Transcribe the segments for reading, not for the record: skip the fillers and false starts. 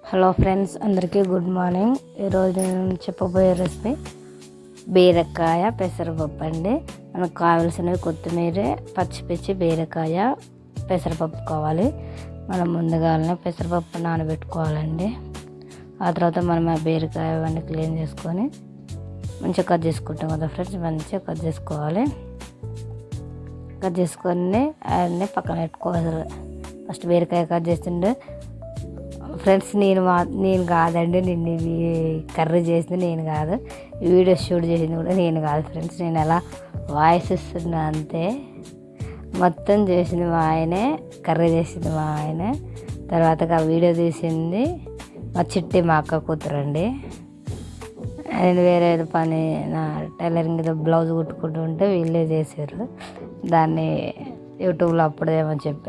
Hello friends, అందరికీ good morning. ఈరోజు నేను చెప్పబోయే రెసిపీ బీరకాయ పెసరపప్పు అండి. మనకు కావాల్సినవి కొత్తిమీర, పచ్చిమిర్చి, బీరకాయ, పెసరపప్పు కావాలి. మనం ముందుగానే పెసరపప్పు నానబెట్టుకోవాలండి. ఆ తర్వాత మనం ఆ బీరకాయ అవన్నీ క్లీన్ చేసుకొని మంచిగా కట్ చేసుకుంటాం కదా ఫ్రెండ్స్. మంచిగా కట్ చేసుకోవాలి. కట్ చేసుకొని అవన్నీ పక్కన పెట్టుకోవాలి. ఫస్ట్ బీరకాయ కట్ చేస్తుండే ఫ్రెండ్స్, నేను కాదండి. నిన్ను కర్రీ చేసింది నేను కాదు, వీడియో షూట్ చేసింది కూడా నేను కాదు ఫ్రెండ్స్. నేను అలా వాయిస్ ఇస్తున్నా అంతే. మొత్తం చేసింది మా ఆయనే, కర్రీ చేసింది మా ఆయనే. తర్వాత ఆ వీడియో తీసింది మా చిట్టి, మా అక్క కూతురండి. నేను వేరే ఏదో పని, నా టైలరింగ్ ఏదో బ్లౌజ్ కుట్టుకుంటూ ఉంటే వీళ్ళే చేసారు. దాన్ని యూట్యూబ్లో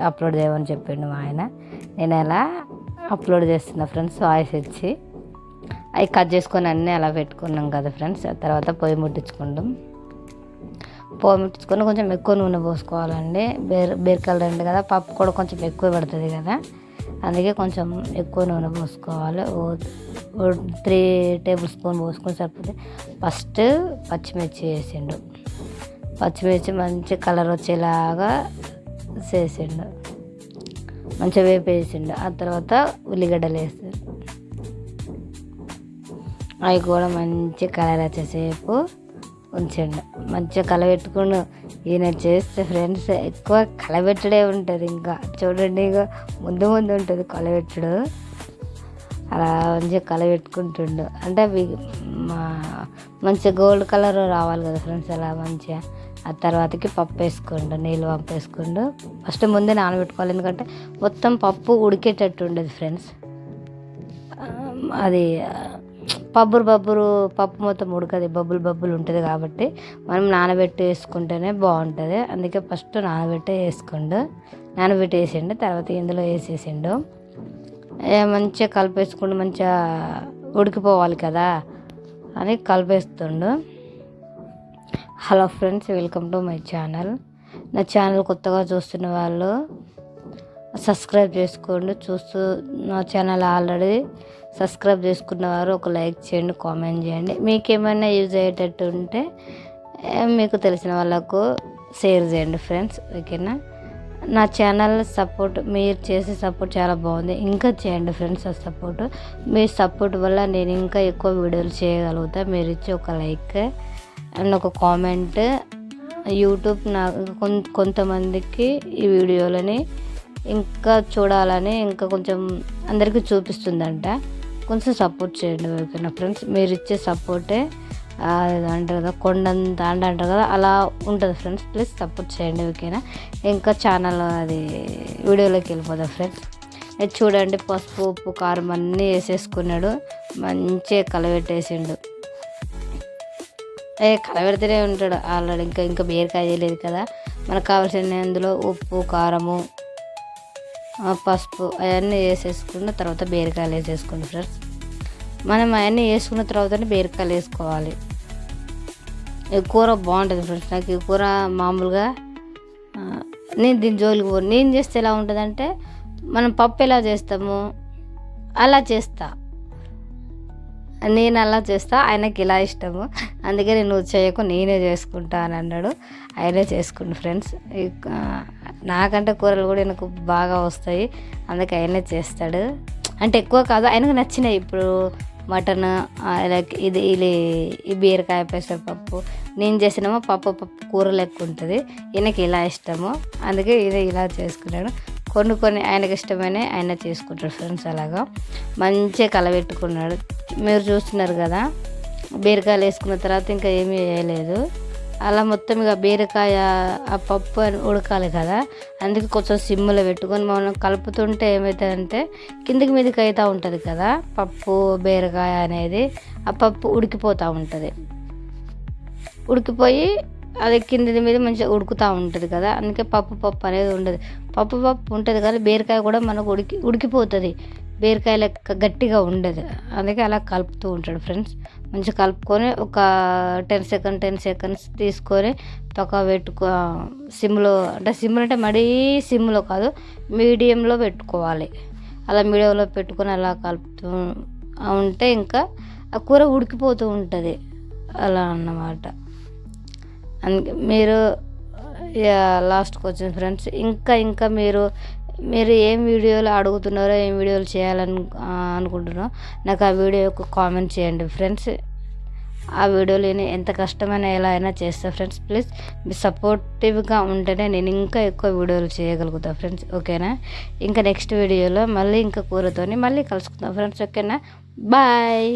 అప్లోడ్ చేయమని చెప్పిండు మా ఆయన. నేను అలా అప్లోడ్ చేస్తున్నా ఫ్రెండ్స్, వాయిస్ ఇచ్చి. అవి కట్ చేసుకొని అన్నీ అలా పెట్టుకున్నాం కదా ఫ్రెండ్స్. ఆ తర్వాత పొయ్యి ముట్టించుకుంటాం. పొయ్యి ముట్టించుకొని కొంచెం ఎక్కువ నూనె పోసుకోవాలండి. బీరకాయలు రెండు కదా, పప్పు కూడా కొంచెం ఎక్కువ పడుతుంది కదా, అందుకే కొంచెం ఎక్కువ నూనె పోసుకోవాలి. 3 టేబుల్ స్పూన్ పోసుకొని సరిపోతే. ఫస్ట్ పచ్చిమిర్చి వేసిండు. పచ్చిమిర్చి మంచి కలర్ వచ్చేలాగా చేసిండు, మంచిగా వేపేసిండు. ఆ తర్వాత ఉల్లిగడ్డలు వేసాడు. అవి కూడా మంచి కలర్ వచ్చేసేపు ఉంచండు. మంచిగా కలబెట్టుకుండు. ఈయన చేస్తే ఫ్రెండ్స్ ఎక్కువ కలబెట్టడే ఉంటుంది. ఇంకా చూడండి, ఇక ముందు ఉంటుంది కలబెట్టుడు. అలా మంచిగా కలబెట్టుకుంటుండు. అంటే మంచిగా గోల్డ్ కలర్ రావాలి కదా ఫ్రెండ్స్. అలా మంచిగా ఆ తర్వాతకి పప్పు వేసుకోండు, నీళ్ళు పప్పు వేసుకోండు. ఫస్ట్ ముందే నానబెట్టుకోవాలి, ఎందుకంటే మొత్తం పప్పు ఉడికేటట్టు ఉండదు ఫ్రెండ్స్. అది పప్పు మొత్తం ఉడకది, బబ్బులు ఉంటుంది కాబట్టి మనం నానబెట్టి వేసుకుంటేనే బాగుంటుంది. అందుకే ఫస్ట్ నానబెట్టి వేసిండు. తర్వాత ఇందులో వేసేసిండు. మంచిగా కలిపేసుకుంటూ మంచిగా ఉడికిపోవాలి కదా అని కలిపేస్తుండు. Hello friends, welcome to my channel. నా ఛానల్ కొత్తగా చూస్తున్న వాళ్ళు సబ్స్క్రైబ్ చేసుకోండి. నా ఛానల్ ఆల్రెడీ సబ్స్క్రైబ్ చేసుకున్న వారు ఒక లైక్ చేయండి, కామెంట్ చేయండి. మీకు ఏమైనా యూజ్ అయ్యేటట్టు ఉంటే మీకు తెలిసిన వాళ్ళకు షేర్ చేయండి ఫ్రెండ్స్, ఓకేనా. నా ఛానల్ మీరు చేసే సపోర్ట్ చాలా బాగుంది. ఇంకా చేయండి ఫ్రెండ్స్. ఆ మీ సపోర్ట్ వల్ల నేను ఇంకా ఎక్కువ వీడియోలు చేయగలుగుతా. మీరు ఇచ్చి ఒక లైక్ అండ్ ఒక కామెంట్ యూట్యూబ్ కొంతమందికి ఈ వీడియోలని ఇంకా చూడాలని, ఇంకా కొంచెం అందరికీ చూపిస్తుందంట. కొంచెం సపోర్ట్ చేయండి, ఓకేనా ఫ్రెండ్స్. మీరు ఇచ్చే సపోర్టే అంటారు కదా, కొండంత అంటారు కదా, అలా ఉంటుంది ఫ్రెండ్స్. ప్లీజ్ సపోర్ట్ చేయండి, ఓకేనా. ఇంకా ఛానల్ అది వీడియోలోకి వెళ్ళిపోదాం ఫ్రెండ్స్. అది చూడండి, పసుపు, ఉప్పు, కారం అన్నీ వేసేసుకున్నాడు. మంచిగా కలబెట్టేసిండు. కలబెడితేనే ఉంటాడు ఆల్రెడీ. ఇంకా బీరకాయ చేయలేదు కదా. మనకు కావాల్సిన అందులో ఉప్పు, కారము, పసుపు అవన్నీ వేసేసుకున్న తర్వాత బీరకాయలు వేసేసుకోండి ఫ్రెండ్స్. మనం అవన్నీ వేసుకున్న తర్వాతనే బీరకాయలు వేసుకోవాలి. ఈ కూర బాగుంటుంది ఫ్రెండ్స్. నాకు ఈ కూర మామూలుగా నేను దీని జోలికి పోను. నేను చేస్తే ఎలా ఉంటుందంటే, మనం పప్పు ఎలా చేస్తాము అలా చేస్తా. నేను అలా చేస్తా, ఆయనకి ఇలా ఇష్టము. అందుకే నేను చేయకు, నేనే చేసుకుంటా అని అన్నాడు. ఆయనే చేసుకుంటు ఫ్రెండ్స్. నాకంటే కూరలు కూడా ఆయనకు బాగా వస్తాయి, అందుకే ఆయనే చేస్తాడు. అంటే ఎక్కువ కాదు, ఆయనకు నచ్చినాయి. ఇప్పుడు మటన్, ఈ బీరకాయ పెసరపప్పు నేను చేసినామో పప్పు కూర లెక్క ఉంటుంది. ఈయనకి ఇలా ఇష్టము, అందుకే ఈయన ఇలా చేసుకున్నాడు. కొన్ని ఆయనకి ఇష్టమైన ఆయన చేసుకుంటాడు ఫ్రెండ్స్. అలాగా మంచిగా కలబెట్టుకున్నాడు. మీరు చూస్తున్నారు కదా, బీరకాయలు వేసుకున్న తర్వాత ఇంకా ఏమీ వేయలేదు. అలా మొత్తం ఇక బీరకాయ ఆ పప్పు ఉడకాలి కదా, అందుకే కొంచెం సిమ్లో పెట్టుకొని మనం కలుపుతుంటే ఏమవుతుందంటే కిందికి మీదకి అవుతూ ఉంటుంది కదా పప్పు, బీరకాయ అనేది. ఆ పప్పు ఉడికిపోతూ ఉంటుంది. ఉడికిపోయి అది కింది మీద మంచిగా ఉడుకుతూ ఉంటుంది కదా, అందుకే పప్పు అనేది ఉండదు. పప్పు ఉంటుంది కానీ బీరకాయ కూడా మనకు ఉడికిపోతుంది. బీరకాయ లెక్క గట్టిగా ఉండదు. అందుకే అలా కలుపుతూ ఉంటాడు ఫ్రెండ్స్. మంచిగా కలుపుకొని ఒక 10 సెకండ్స్ తీసుకొని పక్క సిమ్లో అంటే మరీ సిమ్లో కాదు, మీడియంలో పెట్టుకోవాలి. అలా మీడియంలో పెట్టుకొని అలా కలుపుతూ ఉంటే ఇంకా ఆ కూర ఉడికిపోతూ ఉంటుంది అలా అన్నమాట. అందుకే మీరు లాస్ట్కి వచ్చిన ఫ్రెండ్స్ ఇంకా మీరు ఏం వీడియోలు అడుగుతున్నారో ఏం వీడియోలు చేయాలని అనుకుంటున్నారో నాకు ఆ వీడియోకు కామెంట్ చేయండి ఫ్రెండ్స్. ఆ వీడియోలు ఎంత కష్టమైనా ఎలా అయినా చేస్తా ఫ్రెండ్స్. ప్లీజ్ మీరు సపోర్టివ్గా ఉంటేనే నేను ఇంకా ఎక్కువ వీడియోలు చేయగలుగుతా ఫ్రెండ్స్. ఓకేనా? ఇంకా నెక్స్ట్ వీడియోలో మళ్ళీ ఇంకా కూరతోని మళ్ళీ కలుసుకుందాం ఫ్రెండ్స్. ఓకేనా? బాయ్.